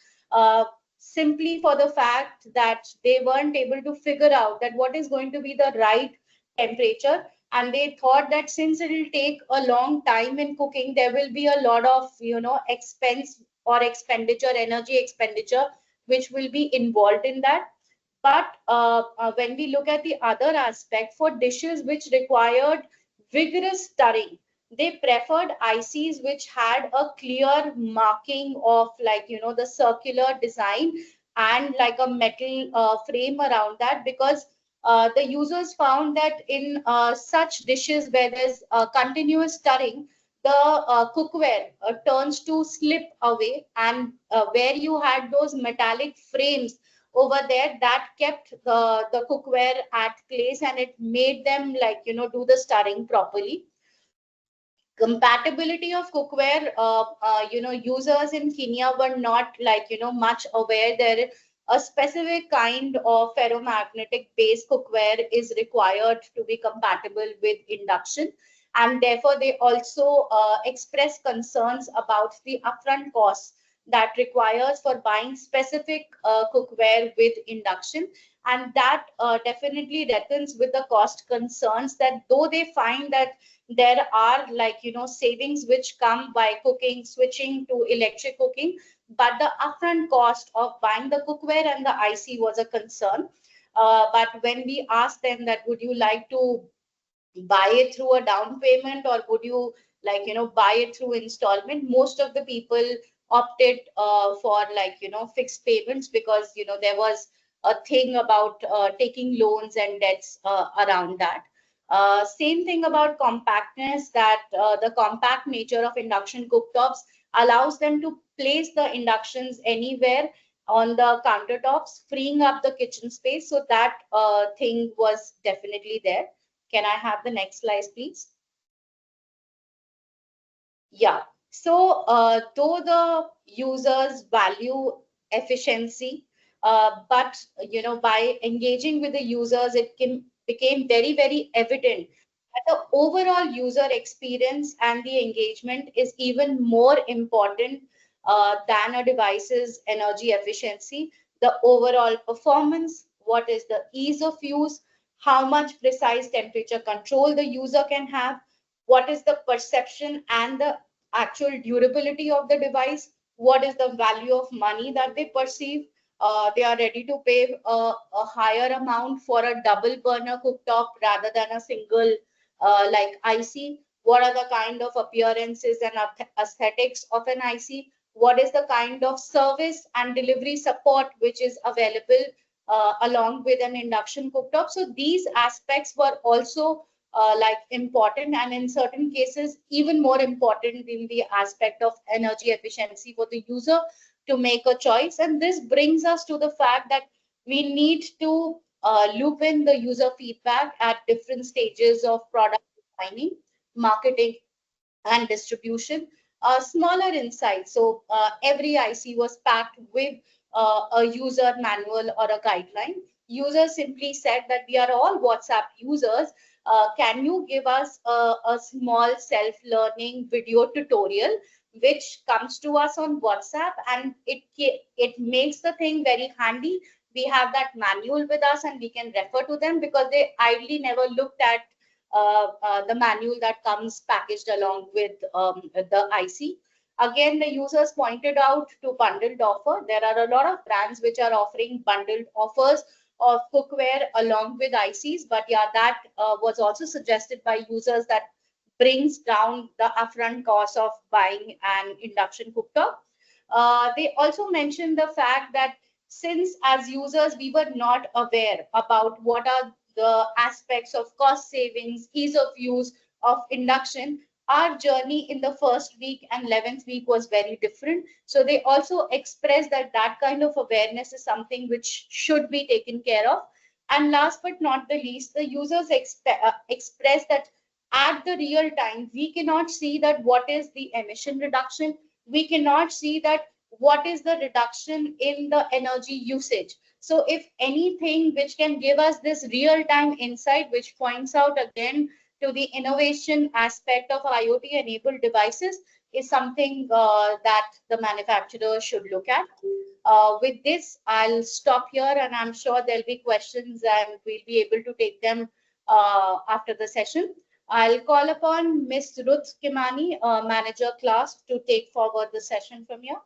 simply for the fact that they weren't able to figure out that what is going to be the right temperature, and they thought that since it will take a long time in cooking, there will be a lot of expense or expenditure, energy expenditure, which will be involved in that. But when we look at the other aspect, for dishes which required vigorous stirring, they preferred ICs which had a clear marking of the circular design and like a metal frame around that, because the users found that in such dishes where there's continuous stirring, the cookware turns to slip away, and where you had those metallic frames over there, that kept the cookware at place, and it made them do the stirring properly. Compatibility of cookware, users in Kenya were not much aware. There a specific kind of ferromagnetic based cookware is required to be compatible with induction, and therefore they also express concerns about the upfront costs that requires for buying specific cookware with induction. And that definitely reckons with the cost concerns, that though they find that there are savings which come by cooking, switching to electric cooking, but the upfront cost of buying the cookware and the IC was a concern. But when we asked them that would you like to buy it through a down payment, or would you buy it through installment, most of the people opted for fixed payments, because there was a thing about taking loans and debts around that. Same thing about compactness, that the compact nature of induction cooktops allows them to place the inductions anywhere on the countertops, freeing up the kitchen space. So that thing was definitely there. Can I have the next slide, please? Yeah. So though the users value efficiency, but by engaging with the users, it became very, very evident that the overall user experience and the engagement is even more important than a device's energy efficiency. The overall performance, what is the ease of use, how much precise temperature control the user can have, what is the perception and the actual durability of the device, what is the value of money that they perceive, they are ready to pay a higher amount for a double burner cooktop rather than a single like IC. What are the kind of appearances and aesthetics of an IC? What is the kind of service and delivery support which is available along with an induction cooktop? So these aspects were also like important, and in certain cases even more important in the aspect of energy efficiency for the user to make a choice. And this brings us to the fact that we need to loop in the user feedback at different stages of product designing, marketing, and distribution. Smaller insights. So every IC was packed with a user manual or a guideline. Users simply said that we are all WhatsApp users. Can you give us a small self-learning video tutorial which comes to us on WhatsApp, and it makes the thing very handy. We have that manual with us and we can refer to them, because they ideally never looked at the manual that comes packaged along with the IC. Again, the users pointed out to bundled offer. There are a lot of brands which are offering bundled offers of cookware along with ICs, but yeah, that was also suggested by users that brings down the upfront cost of buying an induction cooktop. They also mentioned the fact that since as users we were not aware about what are the aspects of cost savings, ease of use of induction, our journey in the first week and 11th week was very different. So they also expressed that that kind of awareness is something which should be taken care of. And last but not the least, the users expressed that at the real time, we cannot see that what is the emission reduction. We cannot see that what is the reduction in the energy usage. So if anything which can give us this real-time insight, which points out again to the innovation aspect of IoT-enabled devices, is something that the manufacturer should look at. With this, I'll stop here, and I'm sure there'll be questions and we'll be able to take them after the session. I'll call upon Ms. Ruth Kimani, Manager CLASP, to take forward the session from here.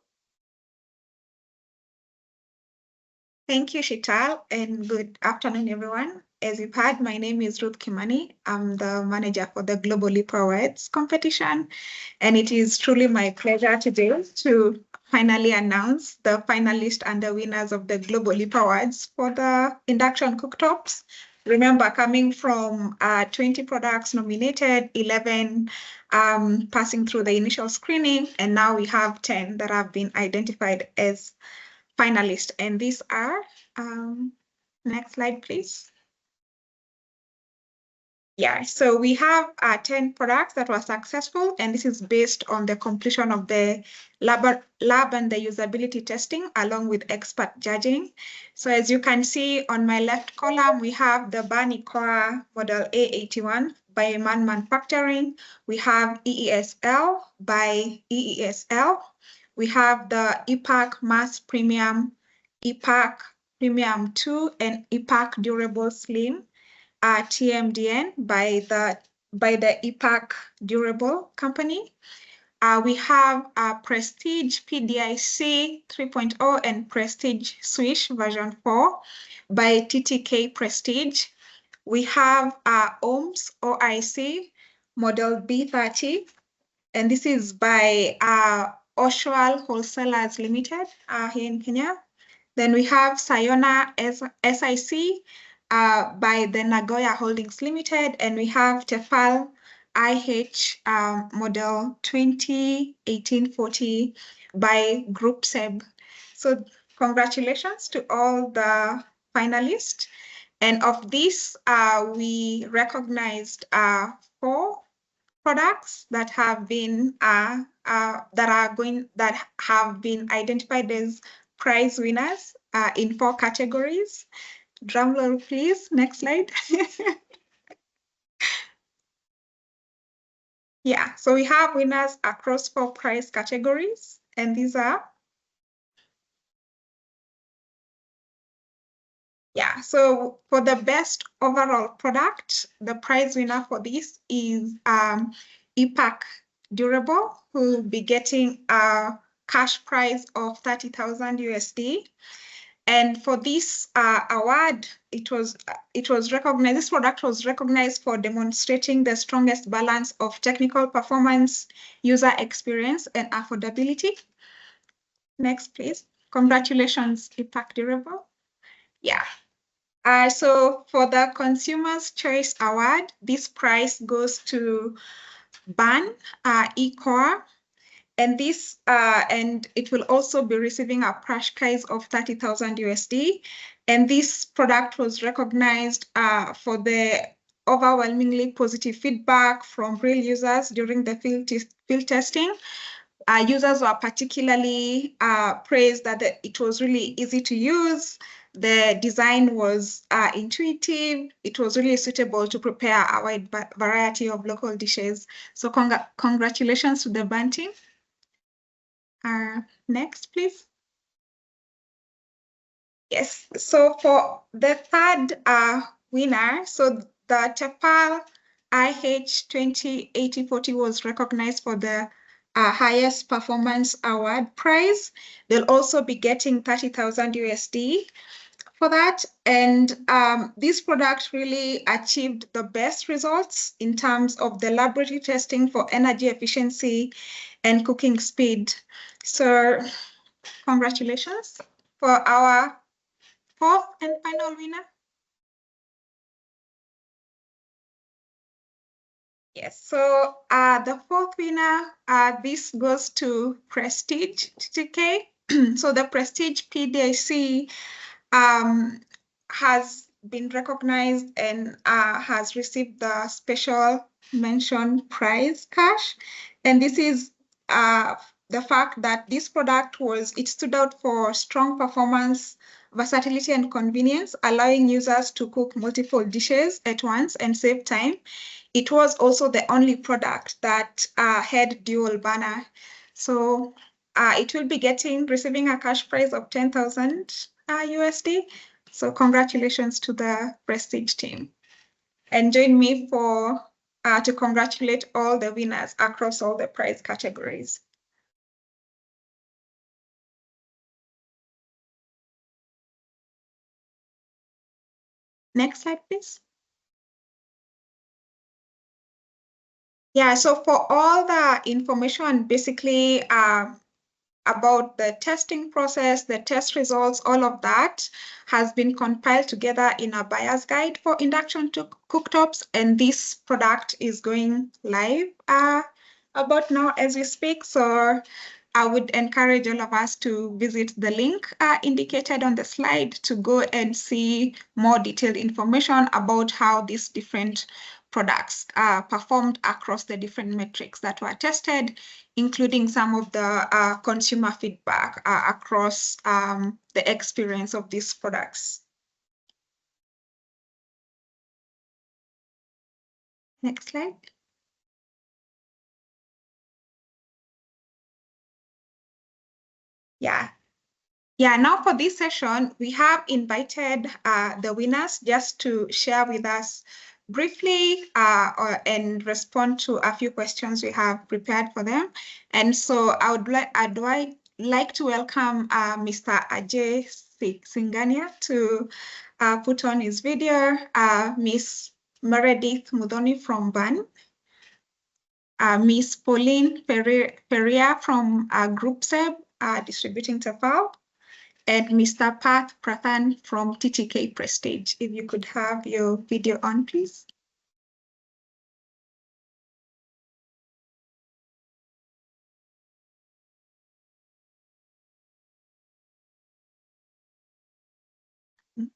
Thank you, Shital, and good afternoon, everyone. As you've heard, my name is Ruth Kimani. I'm the manager for the Global Leap Awards competition, and it is truly my pleasure today to finally announce the finalists and the winners of the Global Leap Awards for the Induction Cooktops. Remember, coming from 20 products nominated, 11 passing through the initial screening, and now we have 10 that have been identified as finalists, and these are, next slide, please. Yeah, so we have 10 products that were successful, and this is based on the completion of the lab and the usability testing along with expert judging. So as you can see on my left column, we have the Bani Core Model A81 by Man Manufacturing. We have EESL by EESL. We have the EPAC Mass Premium, EPAC Premium 2, and EPAC Durable Slim TMDN by the EPAC Durable Company. We have Prestige PDIC 3.0 and Prestige Swish version 4 by TTK Prestige. We have OHMS OIC Model B30, and this is by Oswal Wholesalers Limited here in Kenya. Then we have Sayona SIC by the Nagoya Holdings Limited, and we have Tefal IH Model 201840 by Group SEB. So congratulations to all the finalists. And of this, we recognized 4 products that have been identified as prize winners in 4 categories. Drum roll, please. Next slide. Yeah, so we have winners across 4 prize categories, and these are. Yeah, so for the best overall product, the prize winner for this is EPAC Durable, who will be getting a cash prize of 30,000 USD. And for this award, it was recognized. This product was recognized for demonstrating the strongest balance of technical performance, user experience, and affordability. Next, please. Congratulations, Impact Durable. Yeah. So for the Consumer's Choice Award, this prize goes to Ban eCore. And this, and it will also be receiving a cash prize of 30,000 USD. And this product was recognized for the overwhelmingly positive feedback from real users during the field testing. Users were particularly praised that it was really easy to use. The design was intuitive. It was really suitable to prepare a wide variety of local dishes. So congratulations to the Ban team. Next, please. Yes, so for the third winner, so the Tefal IH 208040 was recognized for the highest performance award prize. They'll also be getting 30,000 USD for that. And this product really achieved the best results in terms of the laboratory testing for energy efficiency and cooking speed. So congratulations for our fourth and final winner. Yes, so the fourth winner, this goes to Prestige TTK. So the Prestige PDIC has been recognized and has received the special mention prize cash. And this is the fact that this product it stood out for strong performance, versatility, and convenience, allowing users to cook multiple dishes at once and save time. It was also the only product that had dual burner. So it will be receiving a cash prize of 10,000 USD. So congratulations to the Prestige team. And join me to congratulate all the winners across all the prize categories. Next slide, please. Yeah, so for all the information basically about the testing process, the test results, all of that has been compiled together in a buyer's guide for Induction Cooktops, and this product is going live about now as we speak. So I would encourage all of us to visit the link indicated on the slide to go and see more detailed information about how these different products performed across the different metrics that were tested, including some of the consumer feedback across the experience of these products. Next slide. Yeah, now for this session, we have invited the winners just to share with us briefly and respond to a few questions we have prepared for them. And so I'd like to welcome Mr. Ajay Singania to put on his video, Miss Meredith Mudhoni from BAN, Miss Pauline Perea from Group SEB, distributing Tefal, and Mr. Path Prathan from TTK Prestige. If you could have your video on, please.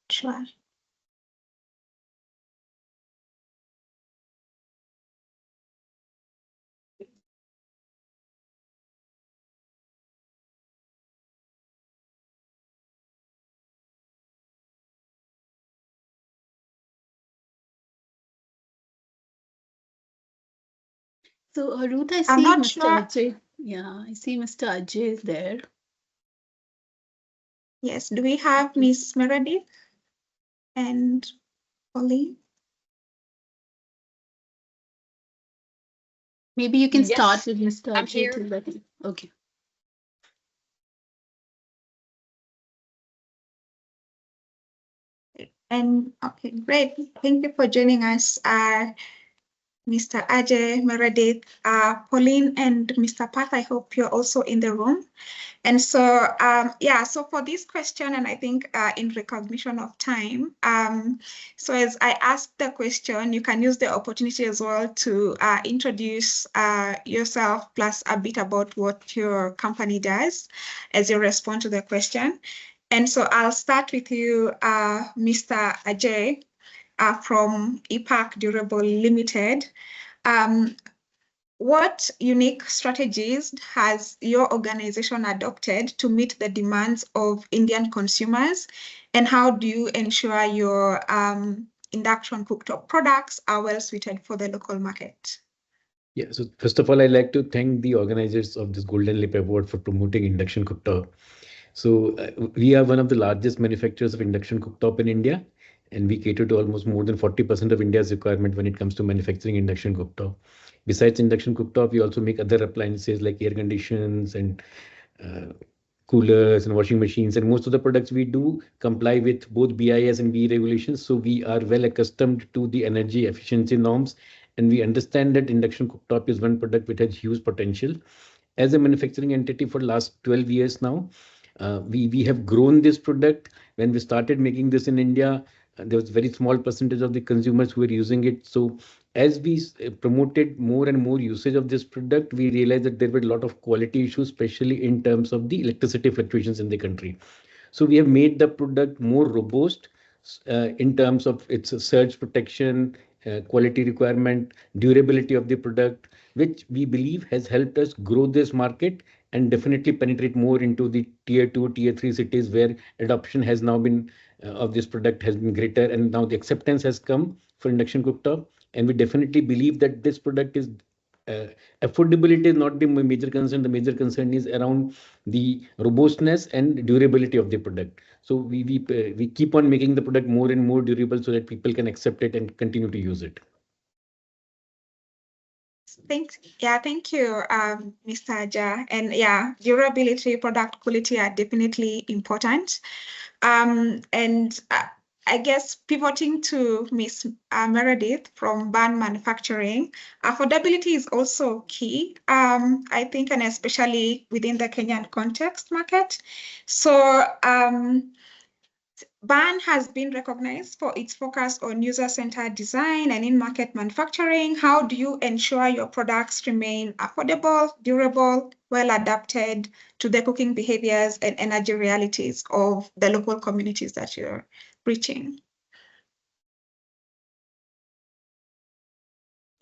Sure. So, Ruth, I see I'm not Mr. sure. Ajay. Yeah, I see Mr. Ajay is there. Yes, do we have Miss Meredith and Pauline? Maybe you can Yes, start with Mr. I'm Ajay. here. Okay. And okay, great. Thank you for joining us, Mr. Ajay, Meredith, Pauline, and Mr. Path. I hope you're also in the room. And so, yeah, so for this question, and I think in recognition of time, so as I asked the question, you can use the opportunity as well to introduce yourself plus a bit about what your company does as you respond to the question. And so I'll start with you, Mr. Ajay, from EPAC Durable Limited. What unique strategies has your organization adopted to meet the demands of Indian consumers? And how do you ensure your induction cooktop products are well suited for the local market? Yeah, so first of all, I'd like to thank the organizers of this Golden Leap Award for promoting Induction Cooktop. So we are one of the largest manufacturers of Induction Cooktop in India, and we cater to almost more than 40% of India's requirement when it comes to manufacturing Induction Cooktop. Besides Induction Cooktop, we also make other appliances like air conditioners and coolers and washing machines. And most of the products we do comply with both BIS and BE regulations. So we are well accustomed to the energy efficiency norms. And we understand that Induction Cooktop is one product which has huge potential. As a manufacturing entity for the last 12 years now, we have grown this product. When we started making this in India, there was a very small percentage of the consumers who were using it. So as we promoted more and more usage of this product, we realized that there were a lot of quality issues, especially in terms of the electricity fluctuations in the country. So we have made the product more robust in terms of its surge protection, quality requirement, durability of the product, which we believe has helped us grow this market and definitely penetrate more into the tier 2, tier 3 cities where adoption has now been of this product has been greater, and now the acceptance has come for Induction Cooktop. And we definitely believe that this product is affordability is not the major concern. The major concern is around the robustness and durability of the product. So we keep on making the product more and more durable so that people can accept it and continue to use it. Thank you, Mr. Aja. And yeah, durability, product quality are definitely important. And I guess pivoting to Ms. Meredith from Ban Manufacturing, affordability is also key, I think, and especially within the Kenyan context market. So Ban has been recognized for its focus on user-centered design and in-market manufacturing. How do you ensure your products remain affordable, durable, well adapted to the cooking behaviors and energy realities of the local communities that you're reaching?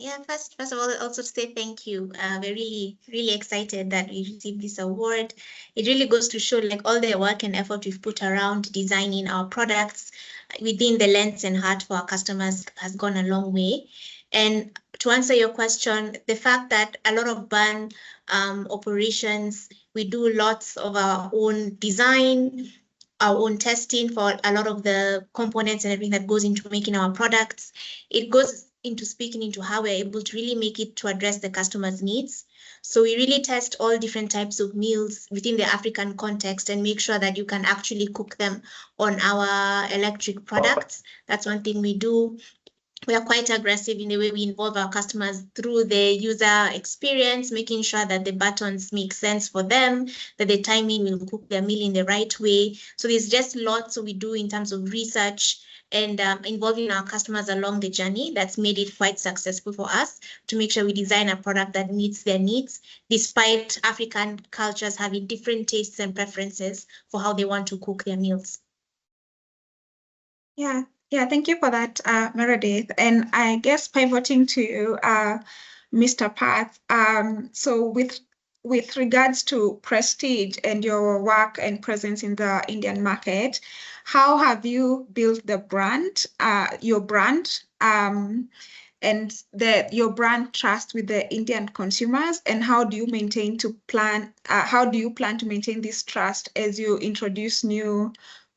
Yeah, first of all, also to say thank you. We're really excited that we received this award. It really goes to show like all the work and effort we've put around designing our products within the lens and heart for our customers has gone a long way. And to answer your question, the fact that a lot of Ban operations, we do lots of our own design, our own testing for a lot of the components and everything that goes into making our products. It goes into speaking into how we're able to really make it to address the customer's needs. So we really test all different types of meals within the African context and make sure that you can actually cook them on our electric products. That's one thing we do. We are quite aggressive in the way we involve our customers through the user experience, making sure that the buttons make sense for them, that the timing will cook their meal in the right way. So there's just lots we do in terms of research and involving our customers along the journey that's made it quite successful for us to make sure we design a product that meets their needs, despite African cultures having different tastes and preferences for how they want to cook their meals. Yeah, thank you for that, Meredith. And I guess pivoting to Mr. Path, so with regards to prestige and your work and presence in the Indian market, how have you built the brand, your brand, and your brand trust with the Indian consumers, and how do you plan to maintain this trust as you introduce new,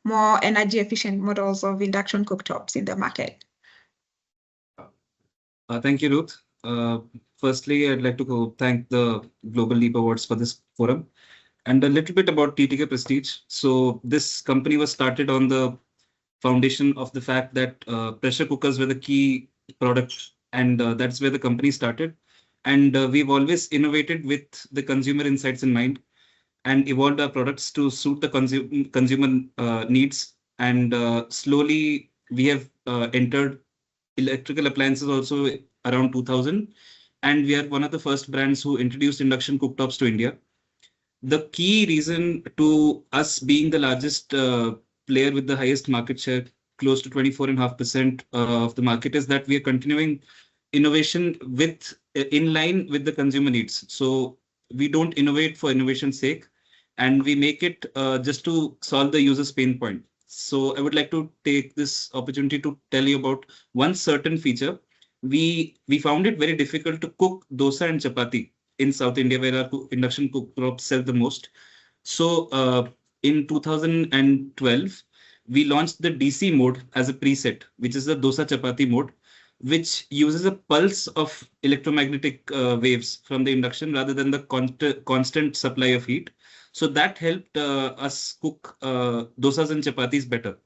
more energy efficient models of induction cooktops in the market? Thank you, Ruth. Firstly, I'd like to thank the Global Leap Awards for this forum. And a little bit about TTK Prestige. So this company was started on the foundation of the fact that pressure cookers were the key product, and that's where the company started. And we've always innovated with the consumer insights in mind and evolved our products to suit the consumer needs. And slowly we have entered electrical appliances also around 2000. And we are one of the first brands who introduced induction cooktops to India. The key reason to us being the largest player with the highest market share, close to 24.5% of the market, is that we are continuing innovation with in line with the consumer needs. So we don't innovate for innovation's sake, and we make it just to solve the user's pain point. So I would like to take this opportunity to tell you about one certain feature. We found it very difficult to cook dosa and chapati in South India, where our induction cooktops sell the most. So in 2012, we launched the DC mode as a preset, which is the dosa chapati mode, which uses a pulse of electromagnetic waves from the induction rather than the constant supply of heat. So that helped us cook dosas and chapatis better.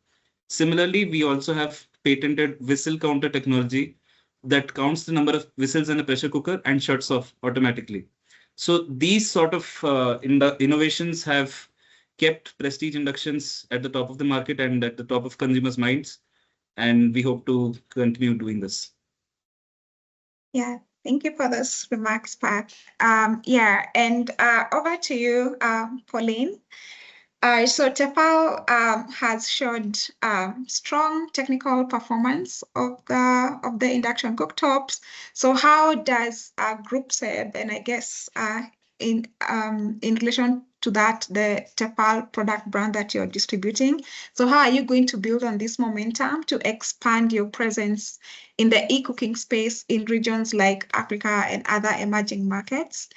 Similarly, we also have patented whistle counter technology that counts the number of whistles in a pressure cooker and shuts off automatically. So these sort of innovations have kept prestige inductions at the top of the market and at the top of consumers' minds. And we hope to continue doing this. Yeah, thank you for those remarks, Pat. Yeah, and over to you, Pauline. So Tefal has showed strong technical performance of the induction cooktops. So how does Group SEB, and I guess in relation to that, the Tefal product brand that you're distributing, so how are you going to build on this momentum to expand your presence in the e-cooking space in regions like Africa and other emerging markets?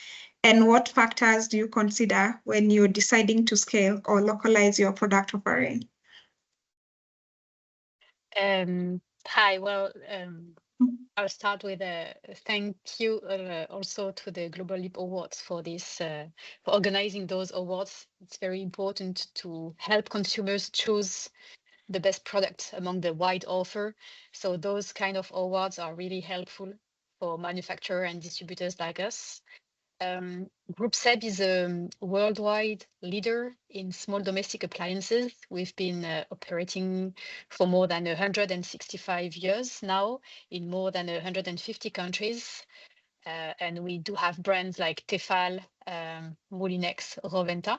And what factors do you consider when you're deciding to scale or localize your product offering? Hi, well, I'll start with a thank you also to the Global Leap Awards for this, for organizing those awards. It's very important to help consumers choose the best product among the wide offer. So those kind of awards are really helpful for manufacturers and distributors like us. Group SEB is a worldwide leader in small domestic appliances. We've been operating for more than 165 years now in more than 150 countries. And we do have brands like Tefal, Moulinex, Roventa.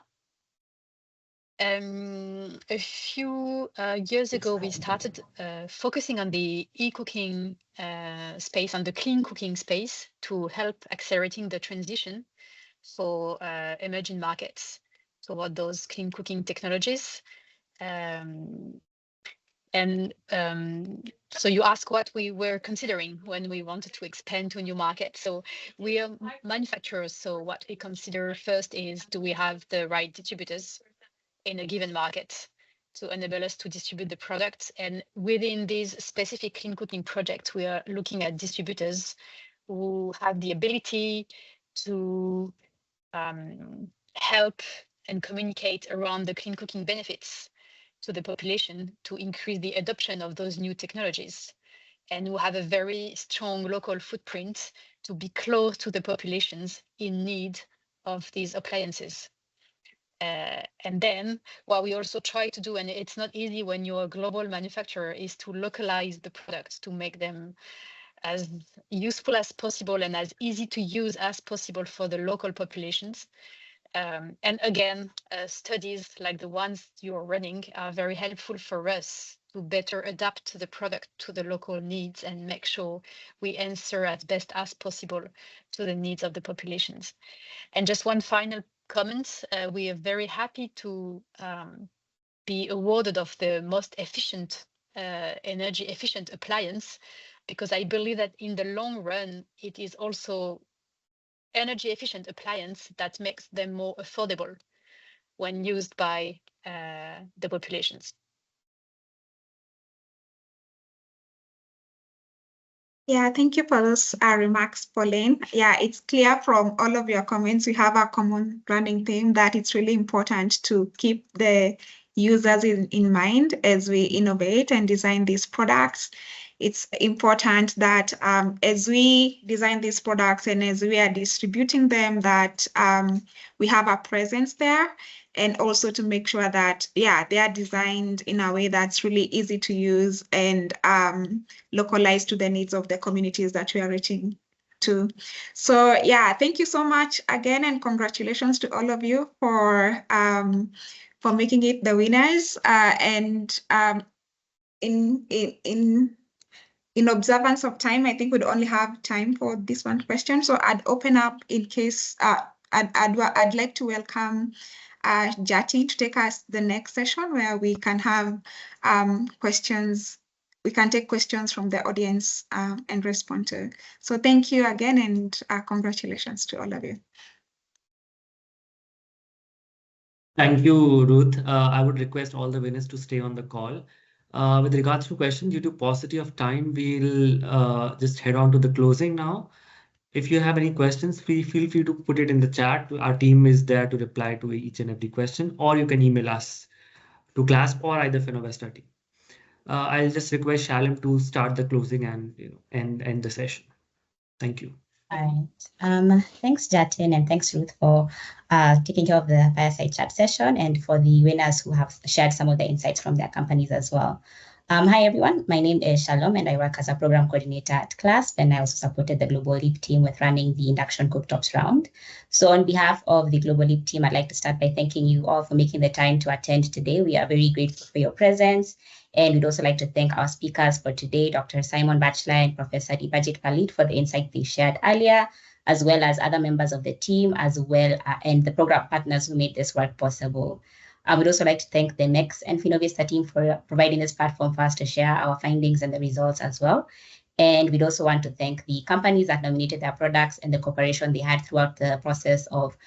A few years ago, we started focusing on the e-cooking space, on the clean cooking space, to help accelerating the transition for emerging markets toward those clean cooking technologies. So you ask what we were considering when we wanted to expand to a new market. So we are manufacturers. So what we consider first is, do we have the right distributors in a given market to enable us to distribute the products? And within these specific clean cooking projects, we are looking at distributors who have the ability to help and communicate around the clean cooking benefits to the population to increase the adoption of those new technologies, and who have a very strong local footprint to be close to the populations in need of these appliances. And then what we also try to do, and it's not easy when you're a global manufacturer, is to localize the products to make them as useful as possible and as easy to use as possible for the local populations. And again, studies like the ones you're running are very helpful for us to better adapt the product to the local needs and make sure we answer as best as possible to the needs of the populations. And just one final comment, we are very happy to be awarded of the most efficient, energy efficient appliance, because I believe that in the long run, it is also energy efficient appliance that makes them more affordable when used by the populations. Yeah, thank you for those remarks, Pauline. Yeah, it's clear from all of your comments, we have a common running theme that it's really important to keep the users in mind as we innovate and design these products. It's important that as we design these products and as we are distributing them, that we have a presence there, and also to make sure that, yeah, they are designed in a way that's really easy to use and localized to the needs of the communities that we are reaching to. So yeah, thank you so much again, and congratulations to all of you for making it the winners. In observance of time, I think we'd only have time for this one question. So I'd open up in case I'd like to welcome Jati to take us the next session where we can have questions. We can take questions from the audience and respond to. So thank you again, and congratulations to all of you. Thank you, Ruth. I would request all the winners to stay on the call. With regards to questions, due to paucity of time, we'll just head on to the closing now. If you have any questions, feel free to put it in the chat. Our team is there to reply to each and every question, or you can email us to CLASP or either Finovista team. I'll just request Shalom to start the closing and end the session. Thank you. All right. Thanks, Jatin, and thanks, Ruth, for taking care of the fireside chat session, and for the winners who have shared some of the insights from their companies as well. Hi, everyone. My name is Shalom, and I work as a program coordinator at CLASP, and I also supported the Global Leap team with running the Induction Cooktops round. So on behalf of the Global Leap team, I'd like to start by thanking you all for making the time to attend today. We are very grateful for your presence. And we'd also like to thank our speakers for today, Dr. Simon Batchelor and Professor Dibajit Khalid, for the insight they shared earlier, as well as other members of the team, as well and the program partners who made this work possible. We'd also like to thank the MECS and Finovista team for providing this platform for us to share our findings and the results as well. And we'd also want to thank the companies that nominated their products and the cooperation they had throughout the process of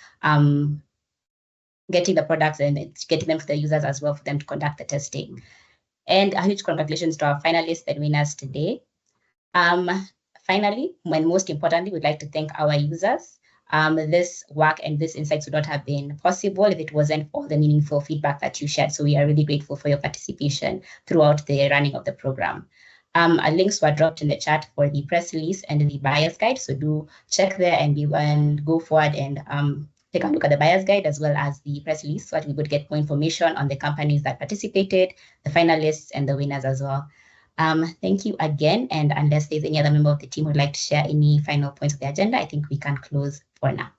getting the products and getting them to the users as well for them to conduct the testing. And a huge congratulations to our finalists and winners today. Finally, and most importantly, we'd like to thank our users. This work and this insights would not have been possible if it wasn't for the meaningful feedback that you shared. So we are really grateful for your participation throughout the running of the program. Links were dropped in the chat for the press release and the buyer's guide. So do check there and go forward and take a look at the buyer's guide as well as the press release, so that we would get more information on the companies that participated, the finalists, and the winners as well. Thank you again. And unless there's any other member of the team who would like to share any final points of the agenda, I think we can close for now.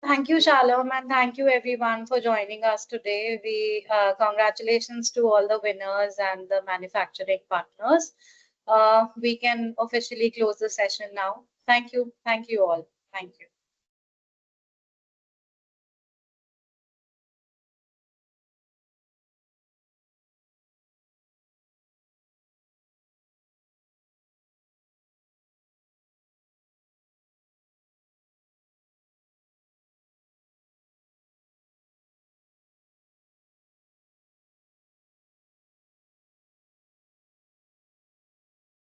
Thank you, Shalom, and thank you everyone for joining us today. We congratulations to all the winners and the manufacturing partners. We can officially close the session now. Thank you all. Thank you.